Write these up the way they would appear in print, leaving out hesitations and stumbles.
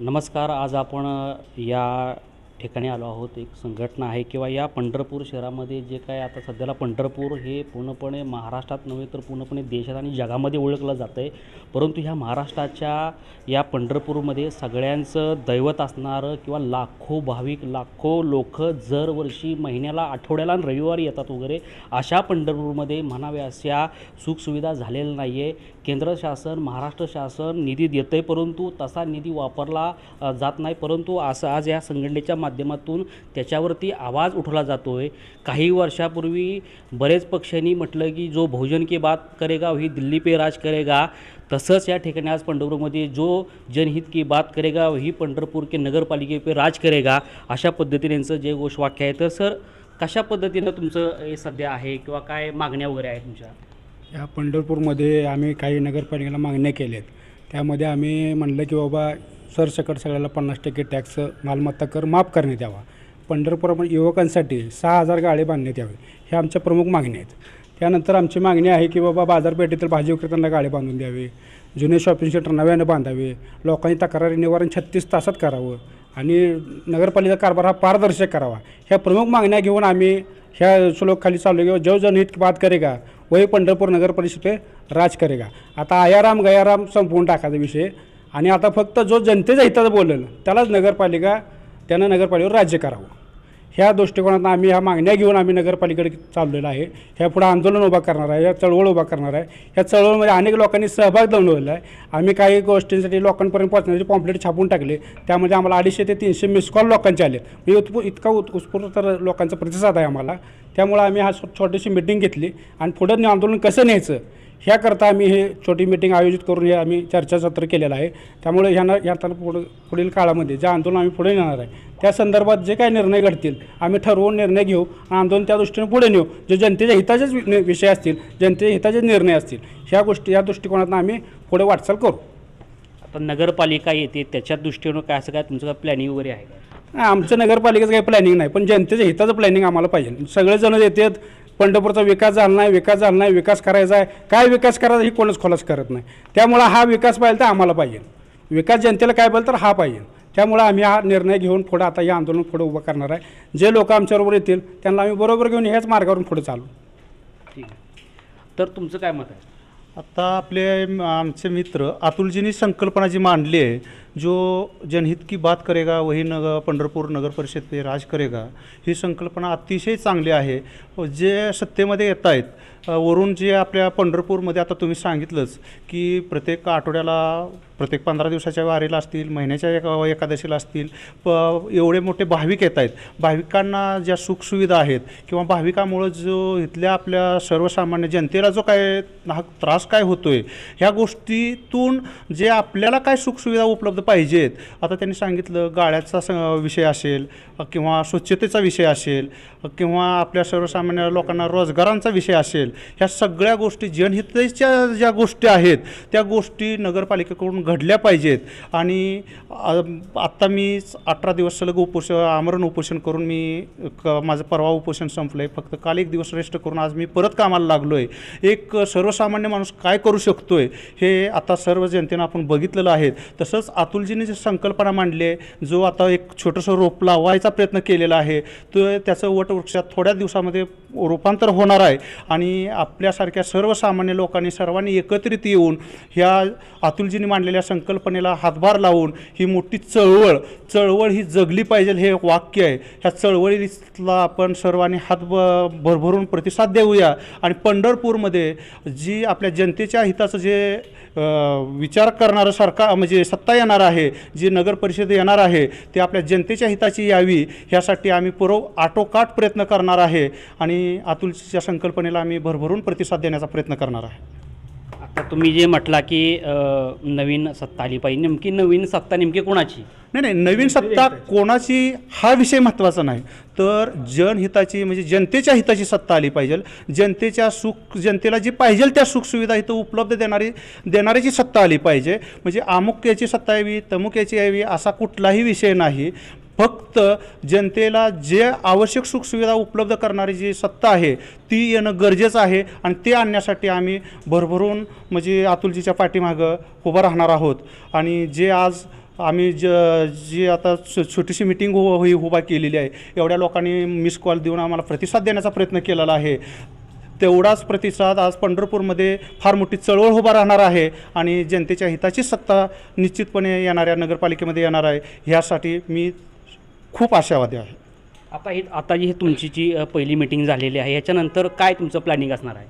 नमस्कार. आज आपण या ठिकाणी आलो आहोत. एक संघटना आहे किंवा या पंढरपूर शहरामध्ये जे काय आता सध्याला पंढरपूर हे पूर्णपणे महाराष्ट्रात नव्हे तर पूर्णपणे देशात आणि जगामध्ये ओळखलं जातं आहे. परंतु ह्या महाराष्ट्राच्या या पंढरपूरमध्ये सगळ्यांचं दैवत असणारं किंवा लाखो भाविक, लाखो लोक दरवर्षी महिन्याला, आठवड्याला आणि रविवारी येतात वगैरे, अशा पंढरपूरमध्ये म्हणाव्या अशा सुखसुविधा झालेल्या नाही आहे. केंद्र शासन, महाराष्ट्र शासन निधी देतं आहे, परंतु तसा निधी वापरला जात नाही. परंतु असं आज या संघटनेच्या माध्यमातून त्याच्यावरती आवाज उठवला जातो आहे. काही वर्षापूर्वी बरेच पक्षांनी म्हटलं की जो बहुजन की बात करेगा वही दिल्ली पे राज करेगा, तसंच या ठिकाणी आज पंढरपूरमध्ये जो जनहित की बात करेगा वही पंढरपूर के नगरपालिके पे राज करेगा, अशा पद्धतीने यांचं जे घोषवाक्य आहे. तर सर, कशा पद्धतीनं तुमचं हे सध्या आहे किंवा काय मागण्या वगैरे आहेत तुमच्या? या पंढरपूरमध्ये आम्ही काही नगरपालिकेला मागण्या केल्या आहेत. त्यामध्ये आम्ही म्हणलं की बाबा सरसकट सगळ्याला 50% टॅक्स मालमत्ता कर माफ करण्यात यावा. पंढरपूरमध्ये युवकांसाठी 6,000 गाळे बांधण्यात यावे, हे आमच्या प्रमुख मागण्या आहेत. त्यानंतर आमची मागणी आहे की बाबा बाजारपेठेतील भाजी विक्रेत्यांना गाळे बांधून द्यावे, जुने शॉपिंग सेंटर नव्यानं बांधावे, लोकांनी तक्रारी निवारण 36 तासात करावं आणि नगरपालिका कारभार हा पारदर्शक करावा. ह्या प्रमुख मागण्या घेऊन आम्ही ह्या श्लोक खाली चालू किंवा जो जनहित की बात करेगा वही पंढरपूर नगर परिषद पे राज करेगा. आता आयाराम गयाराम संपवून टाकायचा विषय आणि आता फक्त जो जनतेच्या हिताचं बोलेल त्यालाच त्यानं नगरपालिकेवर राज्य करावं. ह्या दृष्टिकोनातून आम्ही ह्या मागण्या घेऊन आम्ही नगरपालिकेकडे चाललेलो आहे. ह्या पुढं आंदोलन उभा करणार आहे, ह्या चळवळ उभा करणार आहे. ह्या चळवळीमध्ये अनेक लोकांनी सहभाग नोंदवलेला आहे. आम्ही काही गोष्टींसाठी लोकांपर्यंत पोहोचण्याचे पॉम्पलेट छापून टाकले. त्यामध्ये आम्हाला 250 ते 300 मिस कॉल लोकांचे आले. इतका उत्स्फूर्त लोकांचा प्रतिसाद आहे आम्हाला. त्यामुळे आम्ही हा छोटीशी मिटिंग घेतली आणि पुढं आंदोलन कसं न्यायचं ह्याकरता आम्ही हे छोटी मिटिंग आयोजित करून हे आम्ही चर्चासत्र केलेलं आहे. त्यामुळे पुढील काळामध्ये जे आंदोलन आम्ही पुढे नेणार आहे त्या संदर्भात जे काही निर्णय घडतील आम्ही ठरवून निर्णय घेऊ आणि आंदोलन त्या दृष्टीने पुढे नेऊ. जे जनतेच्या हिताचेच विषय असतील, जनतेच्या हिताचे निर्णय असतील, ह्या गोष्टी या दृष्टिकोनातून आम्ही पुढे वाटचाल करू. आता नगरपालिका येते त्याच्या दृष्टीनं काय असं काय तुमचं काय प्लॅनिंग वगैरे आहे का? आमच्या नगरपालिकेचं काही प्लॅनिंग नाही, पण जनतेच्या हिताचं प्लॅनिंग आम्हाला पाहिजे. सगळेजण येतात, पंढरपूरचा विकास झाला नाही, विकास करायचा आहे, काय विकास करायचा ही कोणच खोलाच करत नाही. त्यामुळं हा विकास पाहिजे तर आम्हाला पाहिजे, विकास जनतेला काय पाहिजे तर हा पाहिजे. त्यामुळं आम्ही हा निर्णय घेऊन पुढं आता हे आंदोलन पुढे उभं करणार आहे. जे लोक आमच्याबरोबर येतील त्यांना आम्ही बरोबर घेऊन ह्याच मार्गावरून पुढे चालू. ठीक आहे. तर तुमचं काय मत आहे? आता आमचे मित्र अतुलजींनी संकल्पना जी मांडली आहे, जो जनहित की बात करेगा वही पंढरपूर नगर परिषद पे राज करेगा, ही संकल्पना अतिशय चांगली आहे. जे सत्तेमध्ये येत आहेत वरून जे आपल्या पंढरपूरमध्ये आता तुम्ही सांगितलंच की प्रत्येक आठवड्याला, प्रत्येक 15 दिवसाच्या वारीला असतील, महिन्याच्या एकादशीला असतील, एवढे मोठे भाविक येत आहेत. भाविकांना ज्या सुखसुविधा आहेत किंवा भाविकामुळं जो इथल्या आपल्या सर्वसामान्य जनतेला जो काय त्रास काय होतो आहे, ह्या गोष्टीतून जे आपल्याला काय सुखसुविधा उपलब्ध पाहिजेत. आता त्यांनी सांगितलं गाळ्याचा विषय असेल किंवा स्वच्छतेचा विषय असेल किंवा आपल्या सर्वसामान्य लोकांना रोजगारांचा विषय असेल, ह्या सगळ्या गोष्टी जनहिताच्या ज्या गोष्टी आहेत त्या गोष्टी नगरपालिकेकडून घडल्या पाहिजेत. आणि आत्ता मी 18 दिवस सलग आमरण उपोषण करून माझं परवा उपोषण संपलं आहे. फक्त काल 1 दिवस रेस्ट करून आज मी परत कामाला लागलो आहे. एक सर्वसामान्य माणूस काय करू शकतो आहे हे आता सर्व जनतेनं आपण बघितलेलं आहे. तसंच अतुलजींनी जी संकल्पना मांडली आहे, जो आता एक छोटंसं रोप लावायचा प्रयत्न केलेला आहे, तो त्याचं वटवृक्षात थोड्या दिवसामध्ये रूपांतर होणार आहे. आणि आपल्यासारख्या सर्वसामान्य लोकांनी सर्वांनी एकत्रित येऊन ह्या अतुलजींनी मांडलेल्या संकल्पनेला हातभार लावून ही मोठी चळवळ ही जगली पाहिजे, हे वाक्य आहे. ह्या चळवळीला आपण सर्वांनी भरभरून प्रतिसाद देऊया आणि पंढरपूरमध्ये जी आपल्या जनतेच्या हिताचं जे विचार करणारं सरकार म्हणजे सत्ता येणार आहे, जी नगर परिषद येणार आहे, ते आपल्या जनतेच्या हिताची यावी ह्यासाठी आम्ही आटोकाट प्रयत्न करणार आहे आणि अतुलच्या संकल्पनेला आम्ही भरभरून प्रतिसाद देण्याचा प्रयत्न करणार आहे. आता तुम्ही जे म्हटला की नवीन सत्ता आली पाहिजे, नेमकी नवीन सत्ता नेमकी कोणाची? नाही, नवीन सत्ता कोणाची हा विषय महत्त्वाचा नाही, तर जनहिताची म्हणजे जनतेच्या हिताची सत्ता आली पाहिजे. जनतेला जी पाहिजे त्या सुखसुविधा इथं उपलब्ध देणाऱ्याची सत्ता आली पाहिजे. म्हणजे अमुक याची सत्ता यावी, तमुक याची यावी असा कुठलाही विषय नाही. फक्त जनतेला जे आवश्यक सुखसुविधा उपलब्ध करणारी जी सत्ता आहे ती येणं गरजेचं आहे आणि ते आणण्यासाठी आम्ही भरभरून म्हणजे अतुलजीच्या पाठीमागं उभं राहणार आहोत. आणि जे आज आम्ही जी आता छोटीशी मिटिंग उभा केलेली आहे, एवढ्या लोकांनी मिस कॉल देऊन आम्हाला प्रतिसाद देण्याचा प्रयत्न केलेला आहे. तेवढाच प्रतिसाद आज पंढरपूरमध्ये फार मोठी चळवळ उभा राहणार आहे आणि जनतेच्या हिताची सत्ता निश्चितपणे येणाऱ्या नगरपालिकेमध्ये येणार आहे. ह्यासाठी मी खूप आशावादी आहे. आता ही तुमची जी पहिली मीटिंग झालेली आहे, याच्यानंतर काय तुमचं प्लॅनिंग असणार आहे?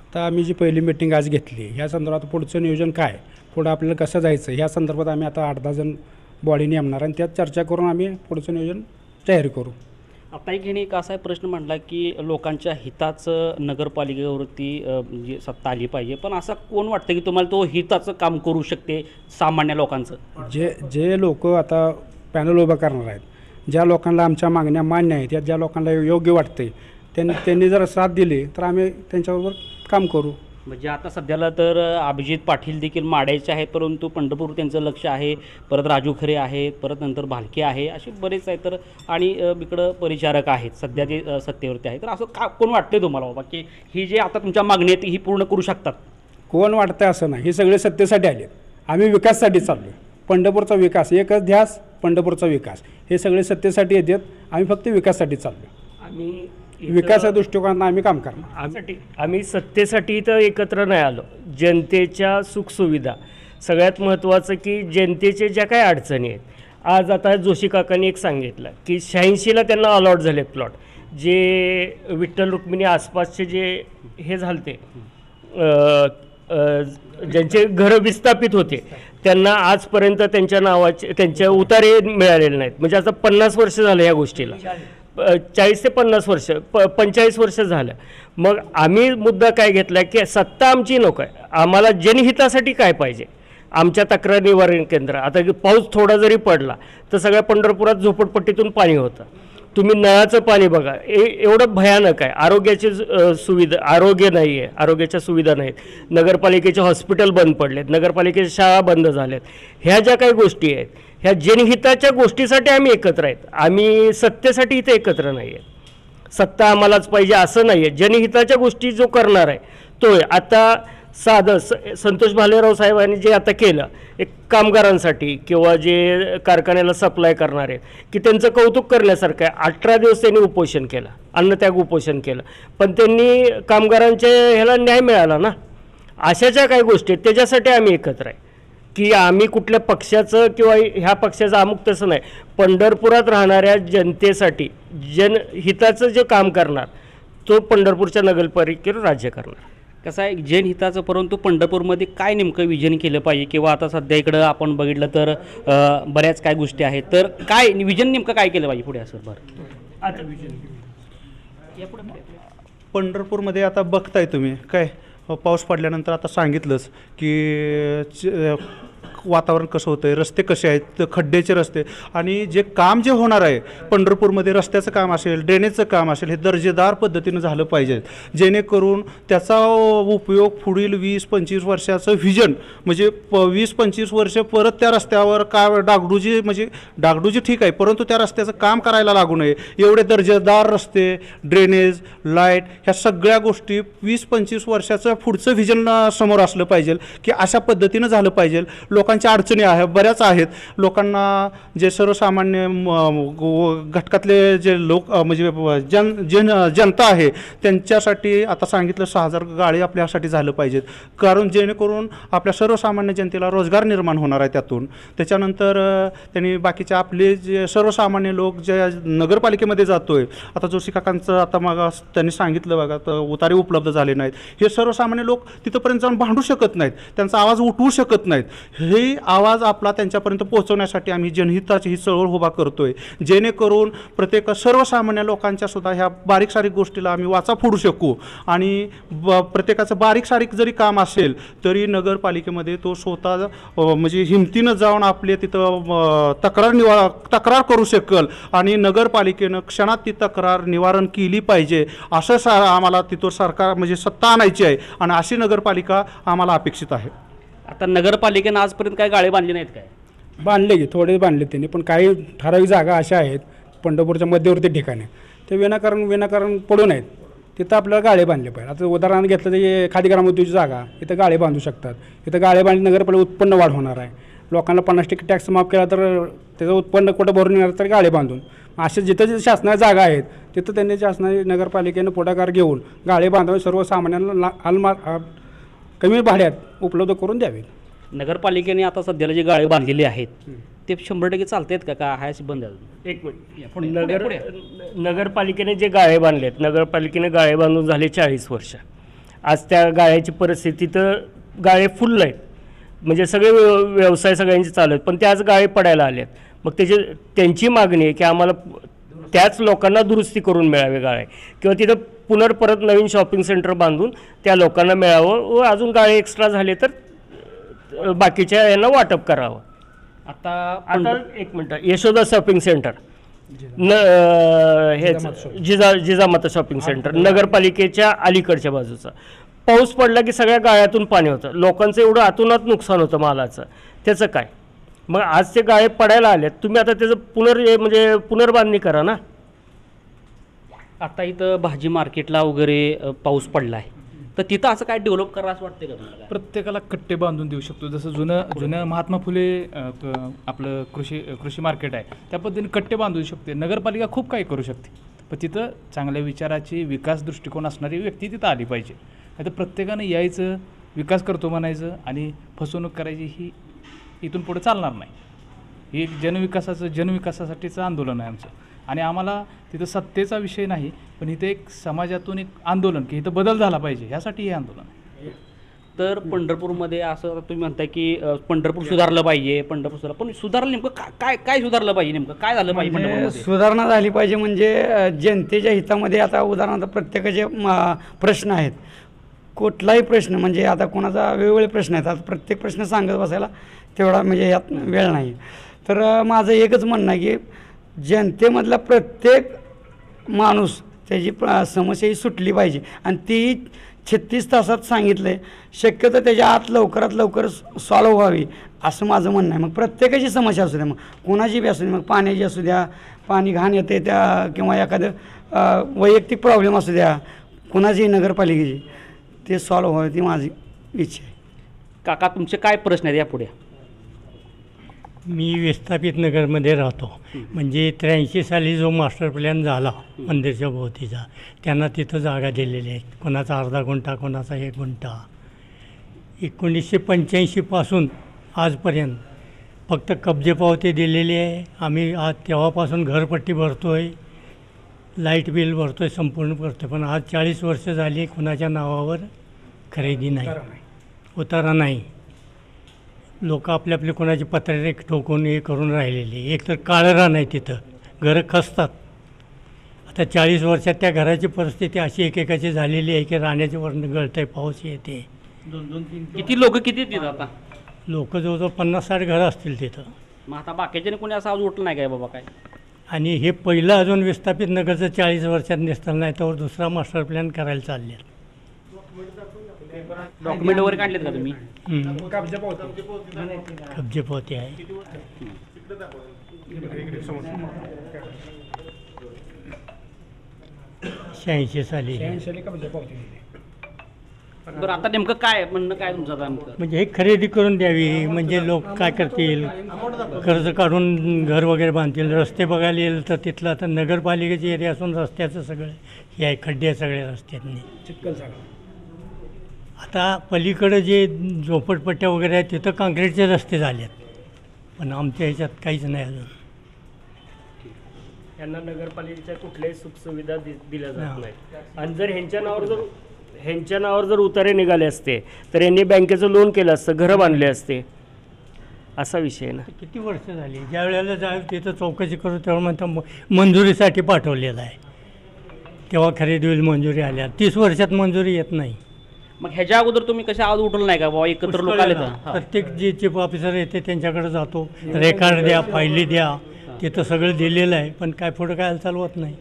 आता आम्ही जी पहिली मीटिंग आज घेतली ह्या संदर्भात पुढचं नियोजन काय, पुढं आपल्याला कसं जायचं ह्या संदर्भात आम्ही आता 8-10 जण बॉडी नेमणार आणि त्यात चर्चा करून आम्ही पुढचं नियोजन जाहीर करू. आता एक ह्याने एक असा प्रश्न मांडला की लोकांच्या हिताचं नगरपालिकेवरती म्हणजे सत्ता आली पाहिजे, पण असं कोण वाटतं की तुम्हाला तो हिताचं काम करू शकते सामान्य लोकांचं? जे लोक आता पॅनल उभं करणार आहेत, ज्या लोकांना आमच्या मागण्या मान्य आहेत, ज्या लोकांना योग्य वाटते त्यांनी जर साथ दिली तर आम्ही त्यांच्याबरोबर काम करू. म्हणजे आता सध्याला तर अभिजित पाटील देखील माड्याचे आहेत, परंतु पंढरपूर त्यांचं लक्ष आहे, परत राजू खरे आहेत, परत नंतर भालके आहे, असे बरेच आहेत. तर आणि इकडं परिचारक आहेत, सध्या ते सत्तेवरती आहेत. तर असं कोण वाटतंय तुम्हाला बाबा की ही जे आता तुमच्या मागणी आहेत ही पूर्ण करू शकतात? कोण वाटतंय असं नाही, हे सगळे सत्तेसाठी आले. आम्ही विकासासाठी चाललो आहे. पंढरपूरचा विकास एकच ध्यास, पंढरपूरचा विकास, हे सगळे सत्तेसाठी येतात. आम्ही फक्त विकासासाठी चाललो आहे. आम्ही विकासाच्या दृष्टिकोनातून आम्ही काम करणार. आम्ही सत्तेसाठी इथं एकत्र नाही आलो. जनतेच्या सुखसुविधा सगळ्यात महत्त्वाचं की जनतेचे ज्या काही अडचणी आहेत, आज आता जोशी काकांनी एक सांगितलं की 86ला त्यांना अलॉट झाले प्लॉट, जे विठ्ठल रुक्मिणी आसपासचे जे हे झालते ज्यांचे घरं विस्थापित होते त्यांना आजपर्यंत त्यांच्या नावाचे त्यांच्या उतारे मिळालेले नाहीत. म्हणजे आता 50 वर्ष झालं या गोष्टीला, 40 ते 50 वर्ष 45 वर्ष झालं. मग आम्ही मुद्दा काय घेतला की सत्ता आमची नको आहे, आम्हाला जनहितासाठी काय पाहिजे. आमच्या तक्रार निवारण केंद्र, आता पाऊस थोडा जरी पडला तर सगळ्या पंढरपुरात झोपडपट्टीतून पाणी होतं. तुम्ही नळाचं पाणी बघा, एवढं भयानक आहे. आरोग्याची सुविधा, आरोग्य नाही आहे, आरोग्याच्या सुविधा नाहीत. नगरपालिकेचे हॉस्पिटल बंद पडलेत, नगरपालिकेच्या शाळा बंद झाल्यात. ह्या ज्या काही गोष्टी आहेत ह्या जनहिताच्या गोष्टीसाठी आम्ही एकत्र आहेत. आम्ही सत्तेसाठी इथे एकत्र नाही आहे. सत्ता आम्हालाच पाहिजे असं नाही आहे. जनहिताच्या गोष्टी जो करणार आहे तो आहे. आता साधं संतोष भालेराव साहेबांनी जे आता केलं एक कामगारांसाठी किंवा जे कारखान्याला सप्लाय करणार आहेत की त्यांचं कौतुक करण्यासारखं आहे. 18 दिवस त्यांनी उपोषण केलं, अन्नत्याग उपोषण केलं, पण त्यांनी कामगारांच्या ह्याला न्याय मिळाला ना. अशाच्या काही गोष्टी आहेत, त्याच्यासाठी आम्ही एकत्र आहे. की आम्ही कुठल्या पक्षाचं किंवा ह्या पक्षाचं अमुक तसं नाही. पंढरपुरात राहणाऱ्या जनतेसाठी जनहिताचं जे काम करणार तो पंढरपूरच्या नगरपालिकेवर राज्य करणार. कसं आहे जनहिताचं, परंतु पंढरपूरमध्ये काय नेमकं विजन केलं पाहिजे किंवा आता सध्या इकडं आपण बघितलं तर बऱ्याच काय गोष्टी आहेत, तर काय विजन नेमकं काय केलं पाहिजे पुढे असं? बरं, आता पंढरपूरमध्ये आता बघताय तुम्ही काय पाऊस पडल्यानंतर आता सांगितलंच की वातावरण कसं होतं आहे, रस्ते कसे आहेत, खड्ड्याचे रस्ते, आणि जे काम जे होणार आहे पंढरपूरमध्ये रस्त्याचं काम असेल, ड्रेनेजचं काम असेल, हे दर्जेदार पद्धतीनं झालं पाहिजे, जेणेकरून त्याचा उपयोग पुढील 20-25 वर्षाचं व्हिजन म्हणजे 20-25 वर्ष परत त्या रस्त्यावर काय डागडुजी ठीक आहे, परंतु त्या रस्त्याचं काम करायला लागू नये एवढे दर्जेदार रस्ते, ड्रेनेज, लाईट, ह्या सगळ्या गोष्टी 20-25 वर्षाचं पुढचं व्हिजन समोर असलं पाहिजे की अशा पद्धतीनं झालं पाहिजे. लोकांच्या अडचणी आहे बऱ्याच आहेत. लोकांना जे सर्वसामान्य घटकातले जे लोक म्हणजे जनता आहे त्यांच्यासाठी आता सांगितलं 6,000 गाडी आपल्यासाठी झालं पाहिजेत, कारण जेणेकरून आपल्या सर्वसामान्य जनतेला रोजगार निर्माण होणार आहे त्यातून. त्याच्यानंतर त्यांनी बाकीचे आपले जे सर्वसामान्य लोक जे नगरपालिकेमध्ये जातोय, आता जोशी काकांचं आता मग त्यांनी सांगितलं बघा तर उतारे उपलब्ध झाले नाहीत. हे सर्वसामान्य लोक तिथंपर्यंत जाऊन भांडू शकत नाहीत, त्यांचा आवाज उठवू शकत नाहीत. हे आवाज आपला त्यांच्यापर्यंत पोहोचवण्यासाठी आम्ही जनहिताची ही चळवळ उभा करतोय, जेणेकरून प्रत्येक सर्वसामान्य लोकांच्या सुद्धा ह्या बारीक सारीक गोष्टीला आम्ही वाचा फोडू शकू. आणि प्रत्येकाचं बारीक सारीक जरी काम असेल तरी नगरपालिकेमध्ये तो स्वतः म्हणजे हिमतीनं जाऊन आपले तिथं तक्रार करू शकेल आणि नगरपालिकेनं क्षणात ती तक्रार निवारण केली पाहिजे असं आम्हाला तिथं सरकार म्हणजे सत्ता आणायची आहे आणि अशी नगरपालिका आम्हाला अपेक्षित आहे. आता नगरपालिकेनं आजपर्यंत काय गाळे बांधले नाहीत काय? बांधले की थोडे बांधले त्यांनी, पण काही ठराविक जागा अशा आहेत पंढरपूरच्या मध्यवर्ती ठिकाणी ते विनाकारण पडू नयेत, तिथं आपल्याला गाळे बांधले पाहिजे. आता उदाहरण घेतलं तर खादी ग्रामोद्योगची जागा, इथं गाळे बांधू शकतात. इथं गाळे बांधले नगरपालिका उत्पन्न वाढ होणार आहे लोकांना 50% टॅक्स माफ केला तर त्याचं उत्पन्न कुठं भरून येणार तर गाळे बांधून. असे जिथं जिथं शासनाच्या जागा आहेत तिथं त्यांनी शासनाने नगरपालिकेनं पुढाकार घेऊन गाळे बांधावे, सर्वसामान्यांना कमी भाड्यात उपलब्ध करून द्यावे. नगरपालिकेने आता सध्याला जे गाळे बांधलेले आहेत ते 100% चालत आहेत का हाय अशी बंद आहे? एक मिनिट. नगरपालिकेने जे गाळे बांधलेत, नगरपालिकेने गाळे बांधून झाले 40 वर्ष. आज त्या गाळ्याची परिस्थिती तर गाळे फुल आहेत, म्हणजे सगळे व्यवसाय सगळ्यांचे चालू आहेत, पण त्याच गाळे पडायला आले आहेत. मग त्यांची मागणी आहे की आम्हाला त्याच लोकांना दुरुस्ती करून मिळावे गाळे, किंवा तिथं परत नवीन शॉपिंग सेंटर बांधून त्या लोकांना मिळावं व अजून गाळे एक्स्ट्रा झाले तर बाकीच्या यांना वाटप करावं. आता एक मिनटं, यशोदा शॉपिंग सेंटर हेच जिजामाता शॉपिंग सेंटर नगरपालिकेच्या अलीकडच्या बाजूचा, पाऊस पडला की सगळ्या गाळ्यातून पाणी होतं, लोकांचं एवढं आतूनात नुकसान होतं मालाचं, त्याचं काय? मग आज ते गाळे पडायला आलेत, तुम्ही आता त्याचं पुनर्बांधणी करा ना. आता इथं भाजी मार्केटला वगैरे पाऊस पडला आहे तर तिथं असं काय डेव्हलप करा असं वाटतं का तुम्हाला? प्रत्येकाला कट्टे बांधून देऊ शकतो. जसं जुनं महात्मा फुले आपलं कृषी मार्केट आहे त्या पद्धतीने कट्टे बांधू शकते. नगरपालिका खूप काही करू शकते, पण तिथं चांगल्या विचाराची विकास दृष्टिकोन असणारी व्यक्ती तिथं आली पाहिजे. नाही तर प्रत्येकानं यायचं, विकास करतो म्हणायचं आणि फसवणूक करायची ही इथून पुढे चालणार नाही. हे एक जनविकासासाठीचं आंदोलन आहे आमचं, आणि आम्हाला तिथं सत्तेचा विषय नाही, पण इथं एक समाजातून एक आंदोलन की इथं बदल झाला पाहिजे ह्यासाठी हे आंदोलन आहे. तर पंढरपूरमध्ये असं तुम्ही म्हणताय की पंढरपूर सुधारलं पाहिजे, पण सुधारलं नेमकं काय सुधारलं पाहिजे, नेमकं काय झालं पाहिजे पंढरपूरमध्ये? सुधारणा झाली पाहिजे म्हणजे जनतेच्या हितामध्ये. आता उदाहरणार्थ प्रत्येकाचे प्रश्न आहेत, कुठलाही प्रश्न म्हणजे आता कोणाचा वेगवेगळे प्रश्न आहेत, आता प्रत्येक प्रश्न सांगत बसायला तेवढा म्हणजे यात वेळ नाही. तर माझं एकच म्हणणं आहे की जनतेमधला प्रत्येक माणूस त्याची समस्या ही सुटली पाहिजे, आणि ती 36 तासात सांगितलं आहे, शक्यतो त्याच्या आत लवकरात लवकर सॉल्व्ह व्हावी असं माझं म्हणणं आहे. मग प्रत्येकाची समस्या असू द्या, मग कोणाची बी असू द्या, मग पाण्याची असू द्या, पाणी घाण येते त्या, किंवा एखादं वैयक्तिक प्रॉब्लेम असू द्या कोणाची नगरपालिकेची, ते सॉल्व्ह व्हावी ती माझी इच्छा आहे. काका तुमचे काय प्रश्न आहेत यापुढे? मी विस्थापित नगरमध्ये राहतो. म्हणजे 83 साली जो मास्टर प्लॅन झाला मंदिरच्या भोवतीचा, त्यांना तिथं जागा दिलेल्या आहेत, कोणाचा अर्धा गुंठा, कोणाचा 1 गुंठा. 1985पासून आजपर्यंत फक्त कब्जे पावती दिलेली आहे. आम्ही आज तेव्हापासून घरपट्टी भरतो आहे, लाईट बिल भरतो आहे, संपूर्ण भरतो आहे. पण आज 40 वर्ष झाली कोणाच्या नावावर खरेदी नाही, उतारा नाही. लोक आपले कोणाची पत्रे ठोकून हे करून राहिलेले. एक तर काळं रान आहे तिथं, घरं खचतात. आता 40 वर्षात त्या घराची परिस्थिती अशी एकेकाची झालेली आहे की राहण्याचे वर्ण गळत आहे, पाऊस येते. किती लोक किती आहेत आता? लोक जवळजवळ 50-60 घरं असतील तिथं. मग आता बाकीच्याने कोणी असं आवाज उठलं नाही काय बाबा काय? आणि हे पहिलं अजून विस्थापित नगरचं 40 वर्षात निसटलं नाही, त्यावर दुसरा मास्टर प्लॅन करायला चालले. डॉक्युमेंट वगैरे काढलेत का तुम्ही? कब्जे पोते आहे. 86 साली. बरं आता नेमकं काय म्हणणं काय तुमचं आता नेमकं? म्हणजे हे खरेदी करून द्यावी, म्हणजे लोक काय करतील, कर्ज काढून घर वगैरे बांधतील. रस्ते बघायला येईल तर तिथलं आता नगरपालिकेचे एरिया असून रस्त्याचं सगळं हे आहे, खड्डे सगळे रस्त्यातनी. आता पलीकडं जे झोपडपट्ट्या वगैरे आहेत तिथं काँक्रीटचे रस्ते झाले आहेत, पण आमच्या ह्याच्यात काहीच नाही अजून. यांना नगरपालिकेच्या कुठल्याही सुखसुविधा दिल्या जात नाहीत. आणि जर ह्यांच्या नावावर जर उतारे निघाले असते तर यांनी बँकेचं लोन केलं असतं, घरं बांधले असते, असा विषय आहे ना. किती वर्ष झाली, ज्या वेळेला जाईल तिथं चौकशी करू तेव्हा म्हणता मंजुरीसाठी पाठवलेलं आहे, तेव्हा खरेदी होईल मंजुरी आल्या. 30 वर्षात मंजुरी येत नाही. मग ह्याच्या अगोदर तुम्ही कशा आवाज उठवलं नाही का बाबा एकत्र लोक आले तर? प्रत्येक जे चीफ ऑफिसर येते त्यांच्याकडे जातो, रेकॉर्ड द्या, फायली द्या, तिथं सगळं दिलेलं आहे, पण काय पुढं काय चालवत नाही.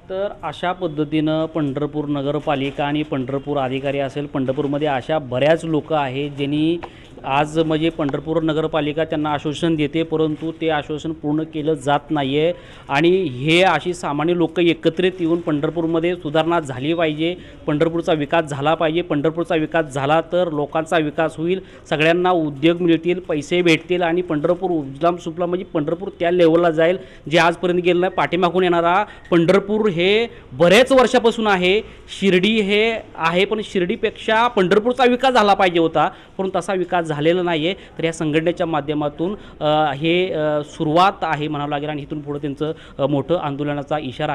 तर अशा पद्धतीनं पंढरपूर नगरपालिका आणि पंढरपूर अधिकारी असेल, पंढरपूरमध्ये अशा बऱ्याच लोक आहेत ज्यांनी आज म्हणजे पंढरपूर नगरपालिका त्यांना आश्वासन देते, परंतु ते आश्वासन पूर्ण केलं जात नाही आहे आणि हे अशी सामान्य लोक एकत्रित येऊन पंढरपूरमध्ये सुधारणा झाली पाहिजे, पंढरपूरचा विकास झाला पाहिजे. पंढरपूरचा विकास झाला तर लोकांचा विकास होईल, सगळ्यांना उद्योग मिळतील, पैसे भेटतील आणि पंढरपूर उजलाम सुफलाम म्हणजे पंढरपूर त्या लेवलला जाईल जे आजपर्यंत गेलं नाही. पाठीमागून येणारा पंढरपूर हे बरेच वर्षापासून आहे, शिर्डी हे आहे, पण शिर्डीपेक्षा पंढरपूरचा विकास झाला पाहिजे होता, परंतु तसा विकास झालेला नाही आहे. तर या संघटनेच्या माध्यमातून हे सुरुवात आहे म्हणावं लागेल आणि इथून पुढे त्यांचं मोठं आंदोलनाचा इशारा आहे.